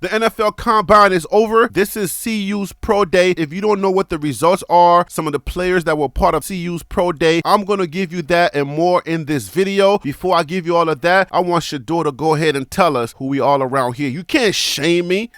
The NFL Combine is over. This is CU's Pro Day. If you don't know what the results are, some of the players that were part of CU's Pro Day, I'm going to give you that and more in this video. Before I give you all of that, I want Shador to go ahead and tell us who we all around here. You can't shame me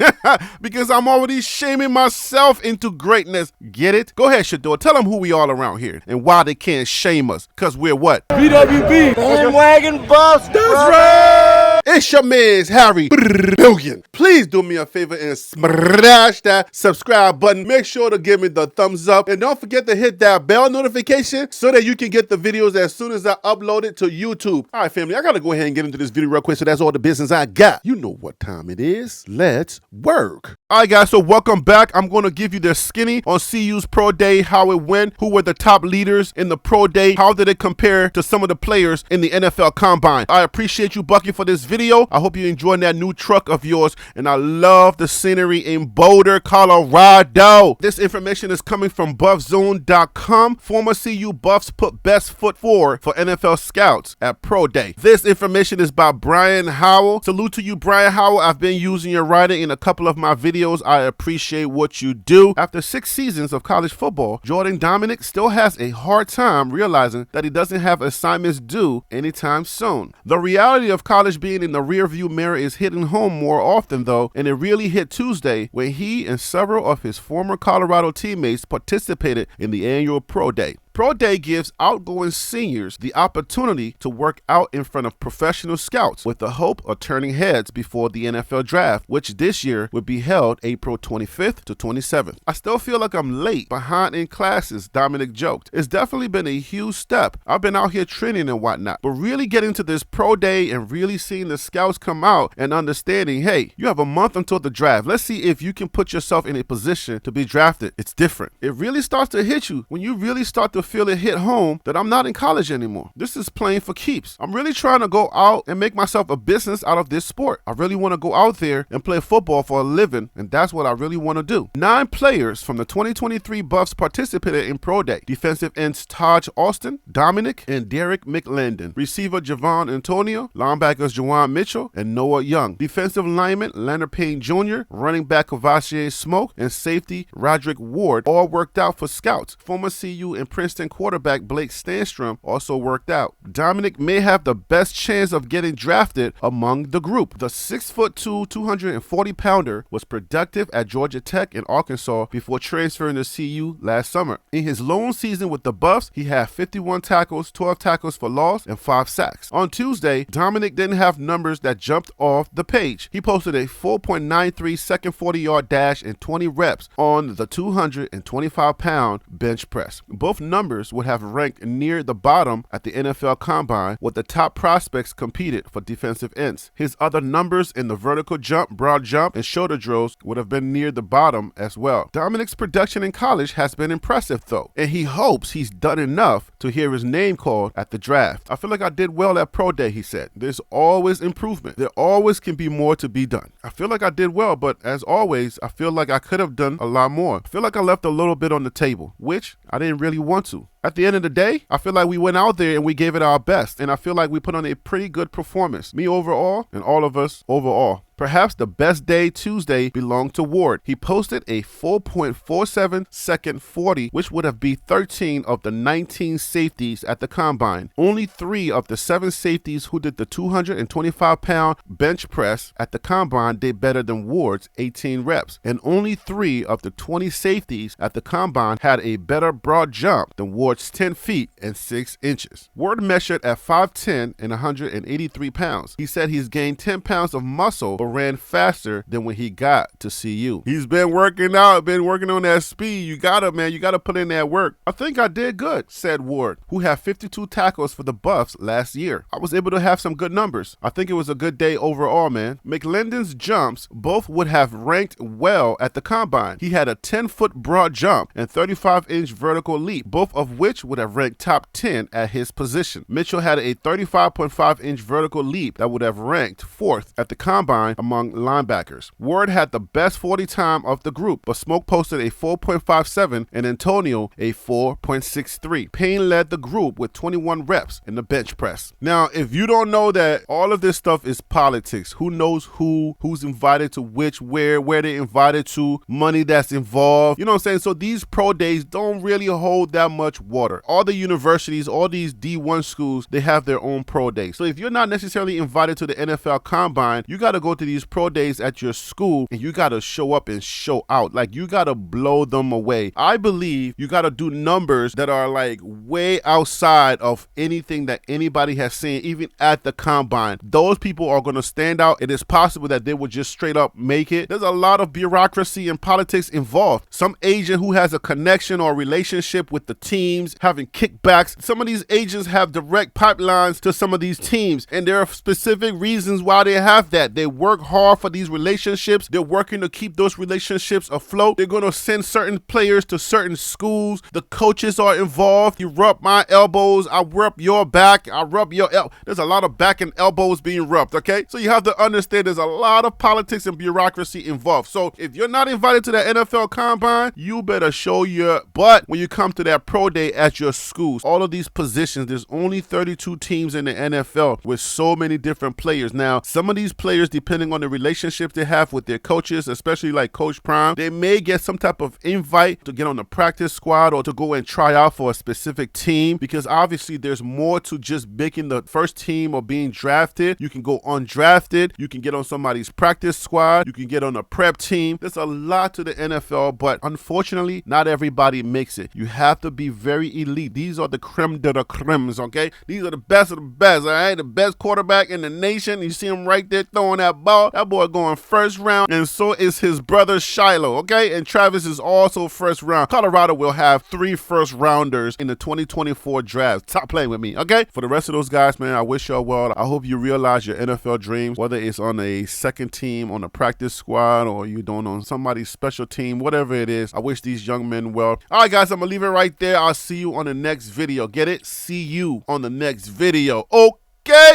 because I'm already shaming myself into greatness. Get it? Go ahead, Shador. Tell them who we all around here and why they can't shame us. Because we're what? BWB. Bandwagon Buffs. That's right. It's your man's Harry Billion. Please do me a favor and smash that subscribe button. Make sure to give me the thumbs up. And don't forget to hit that bell notification so that you can get the videos as soon as I upload it to YouTube. All right, family, I got to go ahead and get into this video real quick. So that's all the business I got. You know what time it is. Let's work. All right, guys, so welcome back. I'm going to give you the skinny on CU's Pro Day, how it went, who were the top leaders in the Pro Day, how did it compare to some of the players in the NFL Combine. I appreciate you, Bucky, for this video. I hope you're enjoying that new truck of yours, and I love the scenery in Boulder, Colorado. This information is coming from buffzone.com. Former CU Buffs put best foot forward for NFL scouts at Pro Day. This information is by Brian Howell. Salute to you, Brian Howell. I've been using your writing in a couple of my videos. I appreciate what you do. After 6 seasons of college football, Jordan Domineck still has a hard time realizing that he doesn't have assignments due anytime soon. The reality of college being in the rearview mirror is hitting home more often, though, and it really hit Tuesday when he and several of his former Colorado teammates participated in the annual Pro Day. Pro Day gives outgoing seniors the opportunity to work out in front of professional scouts with the hope of turning heads before the NFL Draft, which this year will be held April 25th to 27th. I still feel like I'm late behind in classes, Domineck joked. It's definitely been a huge step. I've been out here training and whatnot, but really getting to this Pro Day and really seeing the scouts come out and understanding, hey, you have a month until the draft. Let's see if you can put yourself in a position to be drafted. It's different. It really starts to hit you when you really start to feel it hit home that I'm not in college anymore. This is playing for keeps. I'm really trying to go out and make myself a business out of this sport. I really want to go out there and play football for a living, and that's what I really want to do. 9 players from the 2023 Buffs participated in Pro Day. Defensive ends Taj Austin, Domineck, and Derek McLendon. Receiver Javon Antonio, linebackers Juwan Mitchell, and Noah Young. Defensive lineman Leonard Payne Jr., running back Kavashier Smoke, and safety Rodrick Ward all worked out for scouts. Former CU and Princeton quarterback Blake Stanstrom also worked out. Domineck may have the best chance of getting drafted among the group. The 6'2", 240-pounder was productive at Georgia Tech and Arkansas before transferring to CU last summer. In his lone season with the Buffs, he had 51 tackles, 12 tackles for loss, and 5 sacks. On Tuesday, Domineck didn't have numbers that jumped off the page. He posted a 4.93 second 40-yard dash and 20 reps on the 225-pound bench press. Both numbers would have ranked near the bottom at the NFL Combine, with the top prospects competed for defensive ends. His other numbers in the vertical jump, broad jump, and shoulder drills would have been near the bottom as well. Domineck's production in college has been impressive, though, and he hopes he's done enough to hear his name called at the draft. I feel like I did well at Pro Day, he said. There's always improvement. There always can be more to be done. I feel like I did well, but as always, I feel like I could have done a lot more. I feel like I left a little bit on the table, which I didn't really want to. At the end of the day, I feel like we went out there and we gave it our best, and I feel like we put on a pretty good performance. Me overall, and all of us overall. Perhaps the best day Tuesday belonged to Ward. He posted a 4.47 second 40, which would have been 13 of the 19 safeties at the Combine. Only 3 of the 7 safeties who did the 225-pound bench press at the Combine did better than Ward's 18 reps. And only 3 of the 20 safeties at the Combine had a better broad jump than Ward's 10 feet and 6 inches. Ward measured at 5'10" and 183 pounds. He said he's gained 10 pounds of muscle, but ran faster than when he got to CU. He's been working out, been working on that speed. You gotta put in that work. I think I did good, said Ward, who had 52 tackles for the Buffs last year. I was able to have some good numbers. I think it was a good day overall, man. McLendon's jumps both would have ranked well at the Combine. He had a 10-foot broad jump and 35-inch vertical leap, both of which would have ranked top 10 at his position. Mitchell had a 35.5-inch vertical leap that would have ranked 4th at the Combine among linebackers. Ward had the best 40 time of the group, but Smoke posted a 4.57 and Antonio a 4.63. Payne led the group with 21 reps in the bench press. Now, if you don't know that all of this stuff is politics, who knows who's invited to which, where they invited to, money that's involved, you know what I'm saying? So these pro days don't really hold that much water. All the universities, all these D1 schools, they have their own pro days. So if you're not necessarily invited to the NFL Combine, you got to go to these pro days at your school and you got to show up and show out. Like, you got to blow them away. I believe you got to do numbers that are like way outside of anything that anybody has seen, even at the Combine. Those people are going to stand out. It is possible that they would just straight up make it. There's a lot of bureaucracy and politics involved. Some agent who has a connection or relationship with the teams having kickbacks. Some of these agents have direct pipelines to some of these teams, and there are specific reasons why they have that. They work hard for these relationships. They're working to keep those relationships afloat. They're going to send certain players to certain schools. The coaches are involved. You rub my elbows, I rub your back, I rub your elbow. There's a lot of back and elbows being rubbed, okay? So you have to understand there's a lot of politics and bureaucracy involved. So if you're not invited to the NFL Combine, you better show your butt when you come to that pro day at your schools. All of these positions, there's only 32 teams in the NFL with so many different players. Now, some of these players, depending on the relationship they have with their coaches, especially like Coach Prime, they may get some type of invite to get on the practice squad or to go and try out for a specific team, because obviously there's more to just making the first team or being drafted. You can go undrafted. You can get on somebody's practice squad. You can get on a prep team. There's a lot to the NFL, but unfortunately, not everybody makes it. You have to be very elite. These are the creme de la cremes, okay? These are the best of the best, all right? The best quarterback in the nation. You see him right there throwing that ball. That boy going first round, and so is his brother Shiloh, okay? And Travis is also first round. Colorado will have 3 first rounders in the 2024 draft. Stop playing with me, okay? For the rest of those guys, man, I wish y'all well. I hope you realize your NFL dreams, whether it's on a second team, on a practice squad, or you doing on somebody's special team, whatever it is. I wish these young men well. All right, guys, I'm gonna leave it right there. I'll see you on the next video. Get it? See you on the next video. Okay.